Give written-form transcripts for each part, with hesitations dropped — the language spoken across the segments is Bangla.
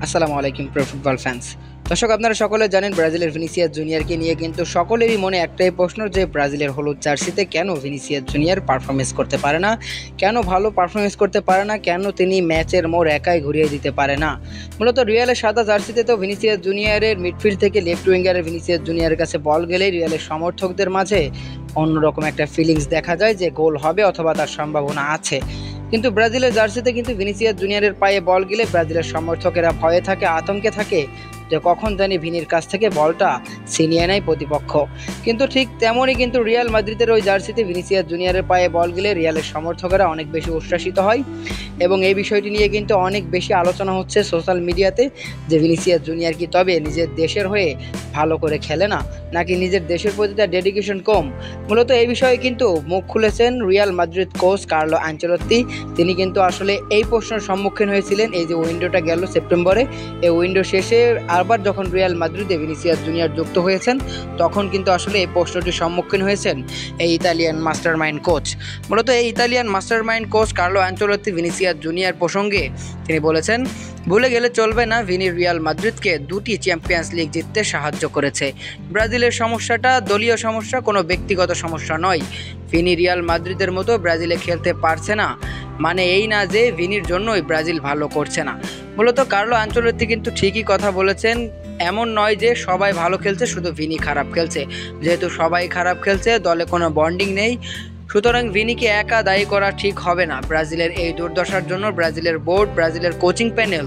আসসালামু আলাইকুম প্রিয় ফুটবল ফ্যান্স। দর্শক, আপনারা সকলে জানেন ব্রাজিলের ভিনিসিয়াস জুনিয়রকে নিয়ে কিন্তু সকলেরই মনে একটাই প্রশ্ন যে ব্রাজিলের হলুদ জার্সিতে কেন ভিনিসিয়াস জুনিয়র পারফরমেন্স করতে পারে না, কেন ভালো পারফরমেন্স করতে পারে না, কেন তিনি ম্যাচের মোড় একাই ঘুরিয়ে দিতে পারে না। মূলত রিয়ালের সাদা জার্সিতে তো ভিনিসিয়াস জুনিয়রের মিডফিল্ড থেকে লেফট উইঙ্গারের ভিনিসিয়াস জুনিয়রের কাছে বল গেলেই রিয়ালের সমর্থকদের মাঝে অন্যরকম একটা ফিলিংস দেখা যায় যে গোল হবে অথবা তার সম্ভাবনা আছে। কিন্তু ব্রাজিলের জার্সিতে কিন্তু ভিনিসিয়াস জুনিয়রের পায়ে বল গেলে ব্রাজিলের সমর্থকেরা ভয়ে থাকে, আতঙ্কে থাকে যে কখন জানি ভিনির কাছ থেকে বলটা ছিনিয়ে নেয় প্রতিপক্ষ। কিন্তু ঠিক তেমনই কিন্তু রিয়াল মাদ্রিদের ওই জার্সিতে ভিনিসিয়াস জুনিয়রের পায়ে বল গেলে রিয়ালের সমর্থকেরা অনেক বেশি উচ্ছ্বাসিত হয় এবং এই বিষয়টি নিয়ে কিন্তু অনেক বেশি আলোচনা হচ্ছে সোশ্যাল মিডিয়াতে যে ভিনিসিয়াস জুনিয়র কি তবে নিজের দেশের হয়ে ভালো করে খেলে না, নাকি নিজের দেশের প্রতি তার ডেডিকেশন কম। মূলত এই বিষয়ে কিন্তু মুখ খুলেছেন Real Madrid coach Carlo Ancelotti. তিনি কিন্তু আসলে এই প্রশ্নের সম্মুখীন হয়েছিলেন এই যে উইন্ডোটা গেল সেপ্টেম্বরে, এই উইন্ডো শেষে আবার যখন রিয়াল মাদ্রিদে ভিনিসিয়াস জুনিয়র যুক্ত হয়েছেন তখন কিন্তু আসলে এই প্রশ্নটির সম্মুখীন হয়েছেন এই ইতালিয়ান মাস্টারমাইন্ড কোচ। মূলত এই Italian mastermind coach Carlo Ancelotti Vinicius junior প্রসঙ্গে তিনি বলেছেন, ভুলে গেলে চলবে না ভিনি রিয়াল মাদ্রিদকে 2টি চ্যাম্পিয়ন্স লিগ জিততে সাহায্য করেছে। ব্রাজিলের সমস্যাটা দলীয় সমস্যা, কোনো ব্যক্তিগত সমস্যা নয়। ভিনি রিয়াল মাদ্রিদের মতো ব্রাজিলে খেলতে পারছে না মানে এই না যে ভিনির জন্যই ব্রাজিল ভালো করছে না। মূলত কার্লো আনচেলত্তি কিন্তু ঠিকই কথা বলেছেন, এমন নয় যে সবাই ভালো খেলছে শুধু ভিনি খারাপ খেলছে। যেহেতু সবাই খারাপ খেলছে, দলে কোনো বন্ডিং নেই, সুতরাং ভিনিকে একা দায়ী করা ঠিক হবে না। ব্রাজিলের এই দুর্দশার জন্য ব্রাজিলের বোর্ড, ব্রাজিলের কোচিং প্যানেল,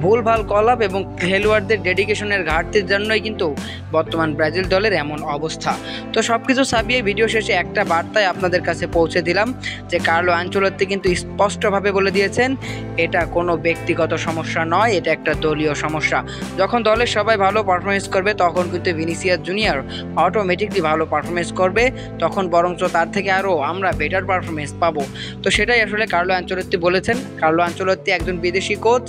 ভুলভাল কলাপ এবং খেলোয়াড়দের ডেডিকেশনের ঘাটতির জন্যই কিন্তু বর্তমান ব্রাজিল দলের এমন অবস্থা। তো সব কিছু ছাপিয়ে ভিডিও শেষে একটা বার্তায় আপনাদের কাছে পৌঁছে দিলাম যে কার্লো আনচেলত্তি কিন্তু স্পষ্টভাবে বলে দিয়েছেন এটা কোনো ব্যক্তিগত সমস্যা নয়, এটা একটা দলীয় সমস্যা। যখন দলের সবাই ভালো পারফরমেন্স করবে তখন কিন্তু ভিনিসিয়াস জুনিয়র অটোমেটিকলি ভালো পারফরমেন্স করবে, তখন বরঞ্চ তার থেকে আরও আমরা বেটার পারফরমেন্স পাবো। তো সেটাই আসলে কার্লো আনচেলত্তি বলেছেন। কার্লো আনচেলত্তি একজন বিদেশি কোচ,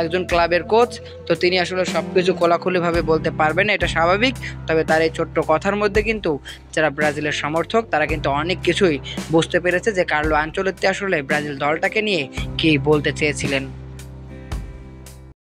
একজন ক্লাবের কোচ, তো তিনি আসলে সব কিছু খোলাখুলিভাবে বলতে পারবেন, এটা স্বাভাবিক। তবে তার এই ছোট্ট কথার মধ্যে কিন্তু যারা ব্রাজিলের সমর্থক তারা কিন্তু অনেক কিছুই বুঝতে পেরেছে যে কার্লো আনচেলত্তি আসলে ব্রাজিল দলটাকে নিয়ে কী বলতে চেয়েছিলেন।